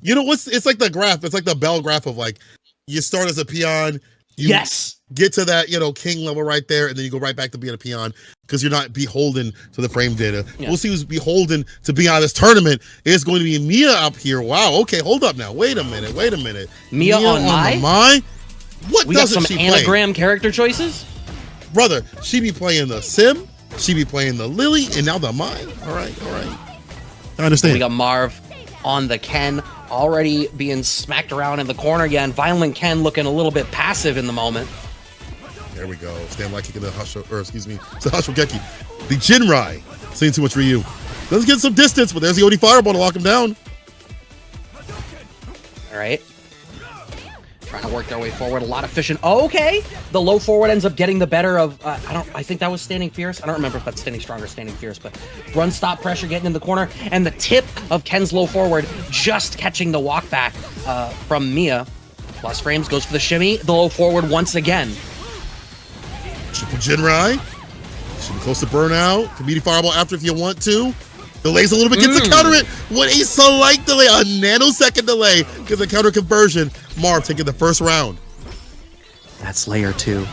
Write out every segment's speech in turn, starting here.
You know what's? It's like the graph. It's like the bell graph of like you start as a peon. You get to that, king level right there, and then you go right back to being a peon because you're not beholden to the frame data. Yeah. We'll see who's beholden to be on this tournament. It's going to be Mia up here. Wow. Okay, hold up now. Wait a minute. Mia on MAI? What we got some anagram character choices? Brother, she be playing the Sim, she be playing the Lily, and now the MAI. All right. I understand. We got Marv on the Ken, already being smacked around in the corner again. Violent Ken looking a little bit passive in the moment. There we go. Stand like kicking the it's a Hashogeki. The Jinrai, seeing too much Ryu. Doesn't get some distance, but there's the OD Fireball to lock him down. All right. Trying to work their way forward. A lot of fishing. Okay. The low forward ends up getting the better of, I think that was Standing Fierce. I don't remember if that's Standing Strong or Standing Fierce, but run stop pressure getting in the corner. And the tip of Ken's low forward just catching the walk back from Mia. Plus frames goes for the shimmy. The low forward once again. Triple Jinrai. Should be close to burnout. Community Fireball after if you want to. Delays a little bit, gets to counter it. What a slight delay, a nanosecond delay. Gets a counter conversion. Marv taking the first round. That's layer 2.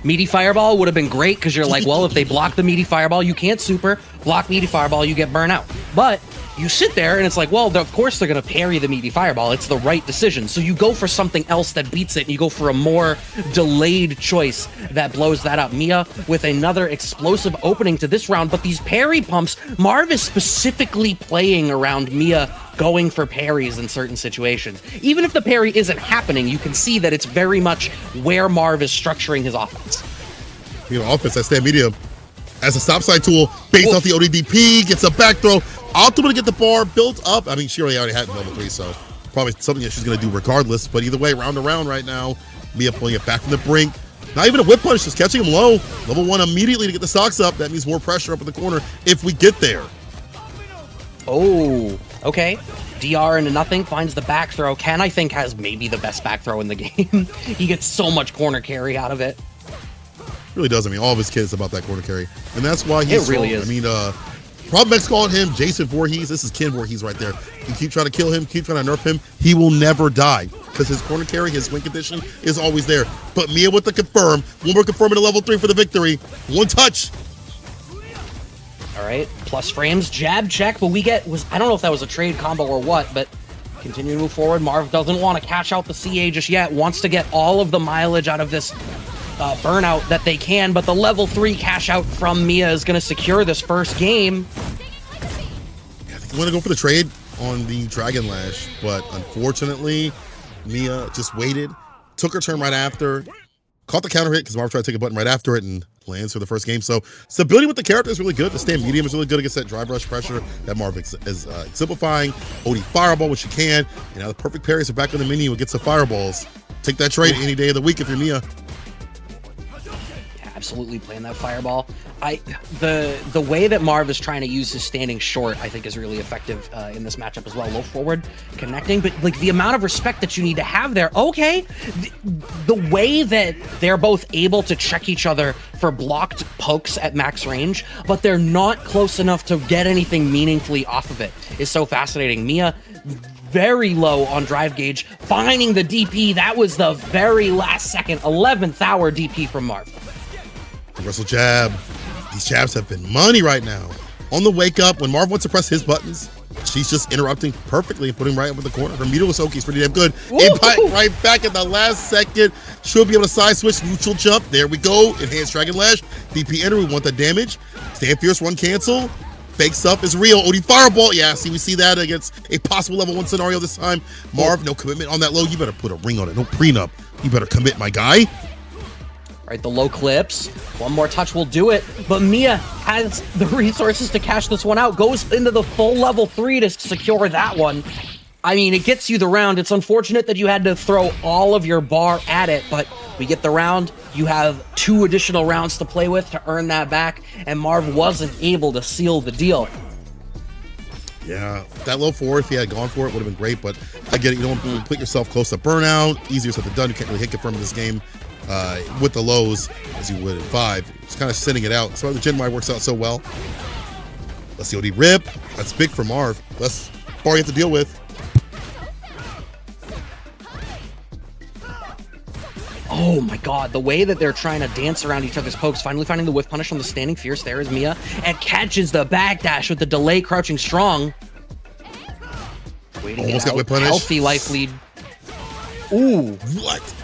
Meaty Fireball would have been great because you're like, well, if they block the Meaty Fireball, you can't super. Block Meaty Fireball, you get burnt out. But you sit there and it's like, well, of course they're going to parry the Meaty Fireball. It's the right decision. So you go for something else that beats it, and you go for a more delayed choice that blows that up. Mia with another explosive opening to this round, but these parry pumps, Marv is specifically playing around Mia going for parries in certain situations. Even if the parry isn't happening, you can see that it's very much where Marv is structuring his offense. Offense, that stand medium as a stop side tool, baits out the ODDP, gets a back throw. Ultimately get the bar built up. I mean, she already had level 3, so probably something that she's going to do regardless. But either way, round to round right now, Mia pulling it back from the brink. Not even a whip punch, just catching him low. Level 1 immediately to get the stocks up. That means more pressure up in the corner if we get there. Oh, okay. DR into nothing, finds the back throw. Ken, I think, has maybe the best back throw in the game. He gets so much corner carry out of it. Really does. I mean, all of his kids about that corner carry. And that's why he's really is. I mean, Problem X calling him Jason Voorhees. This is Ken Voorhees right there. You keep trying to kill him, keep trying to nerf him, he will never die because his corner carry, his win condition is always there. But Mia with the confirm. One more confirm in a level 3 for the victory. One touch. All right, plus frames, jab check, but we get, I don't know if that was a trade combo or what, but continue to move forward. Marv doesn't want to cash out the CA just yet, wants to get all of the mileage out of this burnout that they can, but the level 3 cash out from Mia is going to secure this first game. Yeah, I think you want to go for the trade on the Dragon Lash, but unfortunately, Mia just waited, took her turn right after, caught the counter hit because Marv tried to take a button right after it and lands for the first game. So stability with the character is really good. The stand medium is really good against that drive rush pressure that Marv is exemplifying. OD Fireball when she can, and now the perfect parries are back on the menu and gets the fireballs. Take that trade any day of the week if you're Mia. Absolutely playing that fireball. The way that Marv is trying to use his standing short, I think, is really effective in this matchup as well. Low forward, connecting, but like the amount of respect that you need to have there. Okay, the way that they're both able to check each other for blocked pokes at max range, but they're not close enough to get anything meaningfully off of it is so fascinating. Mia very low on drive gauge, finding the DP. That was the very last second, 11th hour DP from Marv. Reversal jab. These jabs have been money right now. On the wake up, when Marv wants to press his buttons, she's just interrupting perfectly and putting right up in the corner. Her meter was okay, it's pretty damn good. Impact right back at the last second. She'll be able to side switch, neutral jump. There we go. Enhanced Dragon Lash. DP enter, we want the damage. Stand Fierce, run cancel. Fake stuff is real. OD Fireball. Yeah, see, we see that against a possible level 1 scenario this time. Marv, no commitment on that low. You better put a ring on it. No prenup. You better commit, my guy. Right, the low clips. One more touch will do it, but Mia has the resources to cash this one out. Goes into the full level 3 to secure that one. I mean, it gets you the round. It's unfortunate that you had to throw all of your bar at it, but we get the round. You have 2 additional rounds to play with to earn that back, and Marv wasn't able to seal the deal. Yeah, that low 4, if he had gone for it, would have been great, but I get it. You don't put yourself close to burnout. Easier said than done. You can't really hit confirm in this game with the lows as you would in 5. It's kind of sitting it out. So the Jinrai works out so well. Let's see OD rip. That's big for Marv. Less bar you have to deal with. Oh my god, the way that they're trying to dance around each other's pokes, finally finding the whiff punish on the standing fierce. There is Mia, and catches the backdash with the delay, crouching strong. Waiting Almost it got whip out. punish. Healthy life lead. Ooh. What?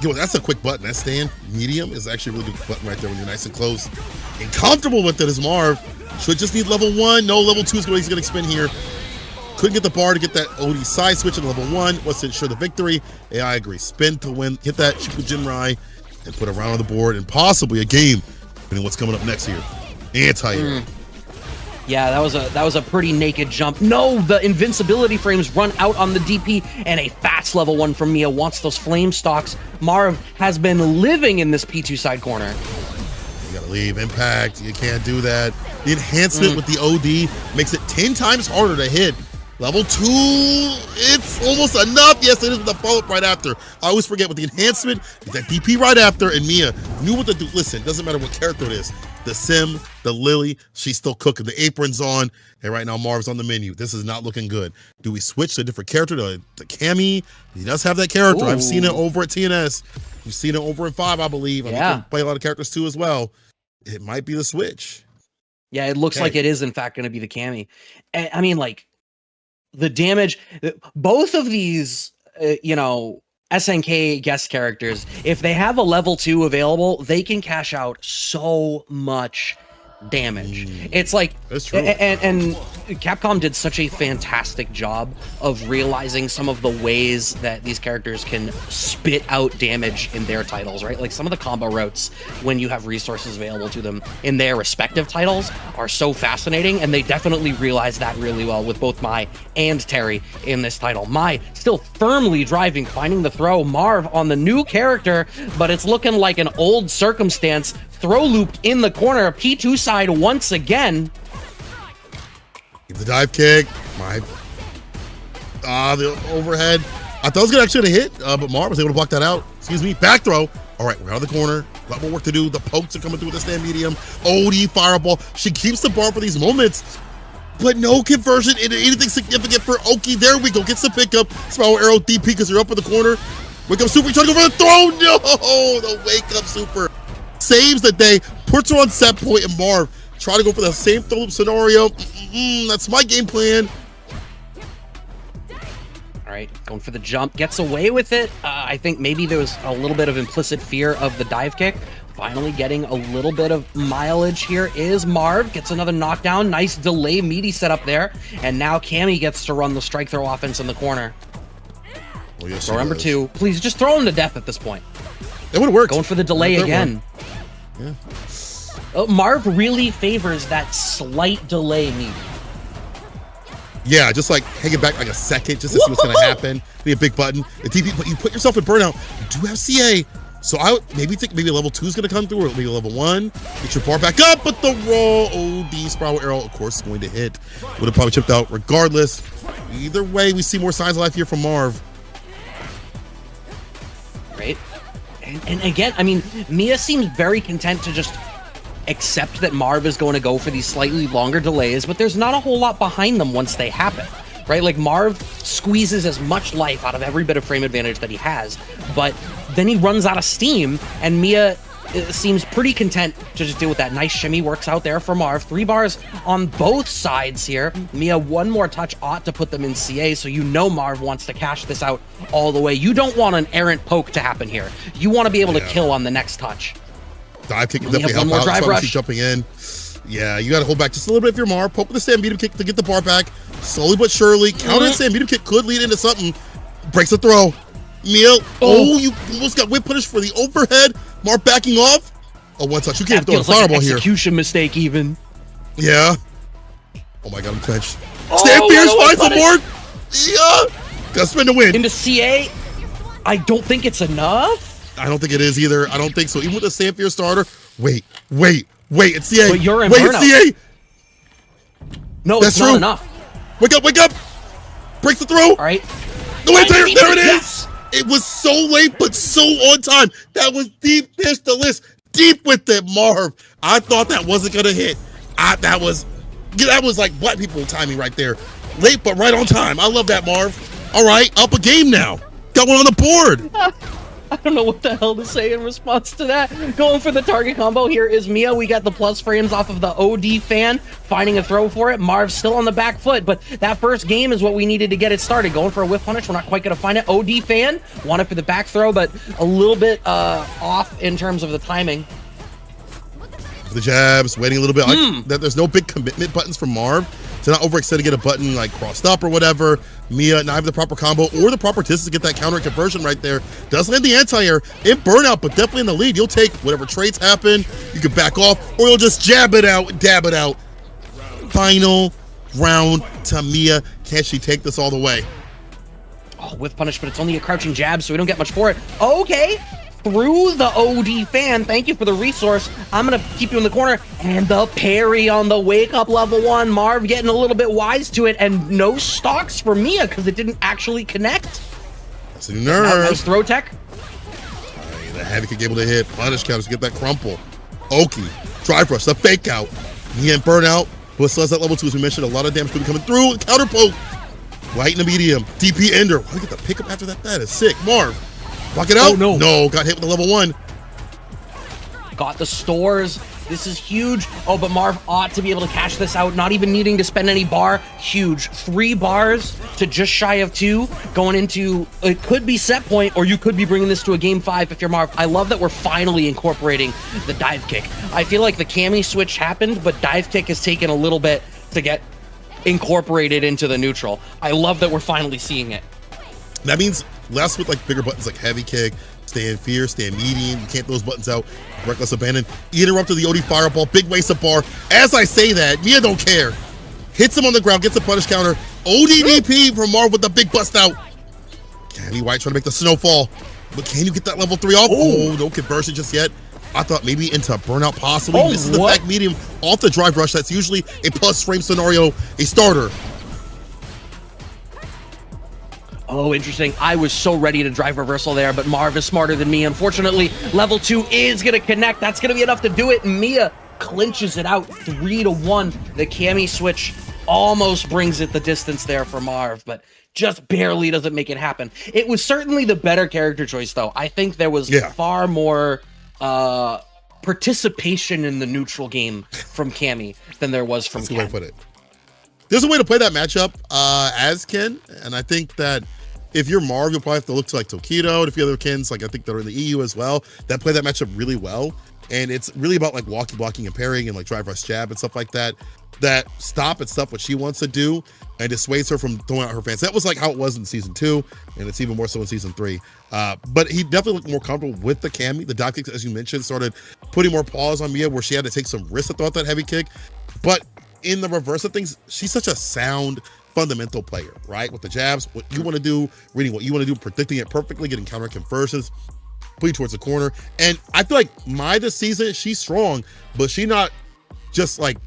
Yo, that's a quick button. That stand medium is actually a really good button right there when you're nice and close and comfortable with it as Marv. Should just need level 1. No, level 2 is going to spin here. Couldn't get the bar to get that OD side switch at level 1. Wants to ensure the victory. AI agrees. Spin to win. Hit that Shikujinrai and put a round on the board and possibly a game, depending on what's coming up next here. Anti-air. Yeah, that was a pretty naked jump. No, the invincibility frames run out on the DP, and a fast level 1 from Mia wants those flame stocks. Marv has been living in this P2 side corner. You gotta leave. Impact. You can't do that. The enhancement with the OD makes it 10 times harder to hit. Level 2, it's almost enough. Yes, it is with the follow-up right after. I always forget with the enhancement, that DP right after, and Mia knew what to do. Listen, doesn't matter what character it is. The Sim, the Lily, she's still cooking. The apron's on, and right now Marv's on the menu. This is not looking good. Do we switch to a different character, to Cammy? He does have that character. Ooh. I've seen it over at TNS. We've seen it over in 5, I believe. I Yeah. can play a lot of characters too as well. It might be the switch. Yeah, it looks like it is, in fact, going to be the Cammy. I mean, like, the damage, both of these, SNK guest characters, if they have a level 2 available, they can cash out so much damage. It's like, That's true. And Capcom did such a fantastic job of realizing some of the ways that these characters can spit out damage in their titles, right? Like some of the combo routes, when you have resources available to them in their respective titles, are so fascinating, and they definitely realized that really well with both Mai and Terry in this title. Mai still firmly driving, finding the throw. Marv on the new character, but it's looking like an old circumstance. Throw looped in the corner. P2 side once again. The dive kick. The overhead. I thought it was gonna actually hit, but Marv was able to block that out. Excuse me. Back throw. All right, we're out of the corner. A lot more work to do. The pokes are coming through with the stand medium. OD fireball. She keeps the bar for these moments, but no conversion into anything significant for Oki. There we go. Gets the pickup. Spiral arrow DP because you're up in the corner. Wake up super. Trying to go for the throw. No, the wake up super saves the day. Puts her on set point, and Marv try to go for the same throw loop scenario. That's my game plan. All right, going for the jump, gets away with it. I think maybe there was a little bit of implicit fear of the dive kick. Finally getting a little bit of mileage here is Marv. Gets another knockdown. Nice delay meaty setup there. And now Cammy gets to run the strike throw offense in the corner. Oh, yes, Throw number 2. Please just throw him to death at this point. It would have worked. Going for the delay again. Yeah. Marv really favors that slight delay meaty. Yeah, just like hanging back like a second just to see what's going to happen. Be a big button. The TP, but you put yourself in burnout. You do have CA. So I would think maybe level 2 is going to come through, or maybe level 1. Get your bar back up, but the raw OD spiral arrow, of course, is going to hit. Would have probably chipped out regardless. Either way, we see more signs of life here from Marv. Right? And again, I mean, Mia seems very content to just accept that Marv is going to go for these slightly longer delays, but there's not a whole lot behind them once they happen, right? Like Marv squeezes as much life out of every bit of frame advantage that he has, but then he runs out of steam, and Mia seems pretty content to just deal with that. Nice shimmy works out there for Marv. 3 bars on both sides here. Mia, one more touch ought to put them in CA, so you know Marv wants to cash this out all the way. You don't want an errant poke to happen here. You want to be able to kill on the next touch. Dive kick can definitely help out. Drive rush. Jumping in. Yeah, you got to hold back just a little bit if you're Marv. Poke with the stand medium kick to get the bar back. Slowly but surely. Counter stand medium kick could lead into something. Breaks the throw. Mia. Oh, you almost got whip punish for the overhead. Marv backing off. Oh, one touch. You can't throw a fireball here. Execution mistake even. Yeah. Oh my god, I'm clenched. Stand fierce, finds the board. Yeah. Gotta spin to win. Into CA. I don't think it's enough. I don't think it is either. I don't think so. Even with the Stand Fierce starter. Wait. It's CA. But you're in wait, burnout. it's CA. No, That's it's not enough. Wake up. Breaks the throw. All right. No, wait, there it is. Yes. It was so late, but so on time. That was deep fish the list. Deep with it, Marv. I thought that wasn't going to hit. That was like black people timing right there. Late, but right on time. I love that, Marv. All right, up a game now. Got one on the board. I don't know what the hell to say in response to that. Going for the target combo here is Mia. We got the plus frames off of the OD fan, finding a throw for it. Marv still on the back foot, but that first game is what we needed to get it started. Going for a whiff punish. We're not quite going to find it. OD fan wanted for the back throw, but a little bit off in terms of the timing. The jabs, waiting a little bit. Like that there's no big commitment buttons from Marv to not overextend to get a button like crossed up or whatever. Mia not having the proper combo or the proper distance to get that counter conversion right there. Does land the anti-air in burnout, but definitely in the lead. You'll take whatever trades happen. You can back off, or you'll just jab it out, dab it out. Final round to Mia. Can she take this all the way? Oh, with punish, but it's only a crouching jab, so we don't get much for it. Okay. Through the OD fan, thank you for the resource. I'm gonna keep you in the corner, and the parry on the wake up level 1. Marv getting a little bit wise to it, and no stocks for Mia because it didn't actually connect. That's a nerve. Nice throw tech. The heavy kick able to hit. Punish counters to get that crumple. Oki, drive rush, the fake out. Mia and burnout, but still has that level 2 as we mentioned. A lot of damage could be coming through. Counter poke. Light in the medium. DP ender. Why get the pickup after that? That is sick. Marv. Block it out. Oh, no. Got hit with the level 1. Got the stores. This is huge. Oh, but Marv ought to be able to cash this out, not even needing to spend any bar. Huge. 3 bars to just shy of 2. Going into, it could be set point, or you could be bringing this to a game 5 if you're Marv. I love that we're finally incorporating the dive kick. I feel like the Cammy switch happened, but dive kick has taken a little bit to get incorporated into the neutral. I love that we're finally seeing it. That means less with like bigger buttons like heavy kick, stay in fear, stay in medium. You can't throw those buttons out. Reckless abandon. Interrupted the OD fireball. Big waste of bar. As I say that, Mia don't care. Hits him on the ground, gets a punish counter. ODDP from Marv with the big bust out. Cammy White trying to make the snowfall. But can you get that level 3 off? Oh, no conversion just yet. I thought maybe into burnout possibly. Misses the back medium off the drive rush. That's usually a plus frame scenario, a starter. Oh, interesting. I was so ready to drive reversal there, but Marv is smarter than me. Unfortunately, level 2 is going to connect. That's going to be enough to do it. Mia clinches it out 3-1. The Cammy switch almost brings it the distance there for Marv, but just barely doesn't make it happen. It was certainly the better character choice, though. I think there was far more participation in the neutral game from Cammy than there was from Ken. That's a good way to put it. There's a way to play that matchup as Ken, and I think that if you're Marv, you'll probably have to look to like Tokido and a few other Kens, like I think they're in the EU as well, that play that matchup really well. And it's really about like walkie blocking and parrying and like drive rush jab and stuff like that, that stop at stuff what she wants to do and dissuades her from throwing out her fans. That was like how it was in season 2, and it's even more so in season 3. But he definitely looked more comfortable with the Cammy. The dive kicks, as you mentioned, started putting more pause on Mia where she had to take some risks to throw out that heavy kick. But in the reverse of things, she's such a sound fundamental player, right? With the jabs, what you want to do, reading what you want to do, predicting it perfectly, getting counter conversions, putting towards the corner. And I feel like Mai this season, she's strong, but she not just like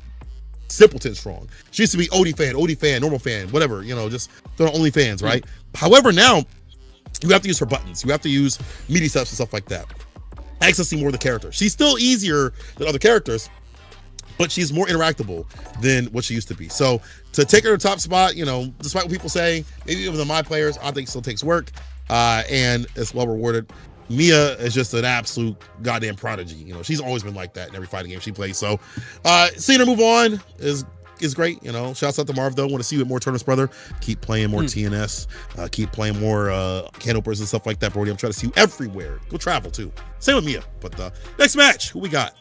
simpleton strong. She used to be OD fan, normal fan, whatever, you know, just they're only fans, right? However, now you have to use her buttons. You have to use meaty steps and stuff like that. Accessing more of the character. She's still easier than other characters, but she's more interactable than what she used to be. So to take her to top spot, you know, despite what people say, maybe even the My players, I think it still takes work and it's well rewarded. Mia is just an absolute goddamn prodigy. You know, she's always been like that in every fighting game she plays. So seeing her move on is great. You know, shouts out to Marv though. Want to see you at more tournaments, brother. Keep playing more TNS. Keep playing more can openers and stuff like that, Brody. I'm trying to see you everywhere. Go travel too. Same with Mia. But next match, who we got?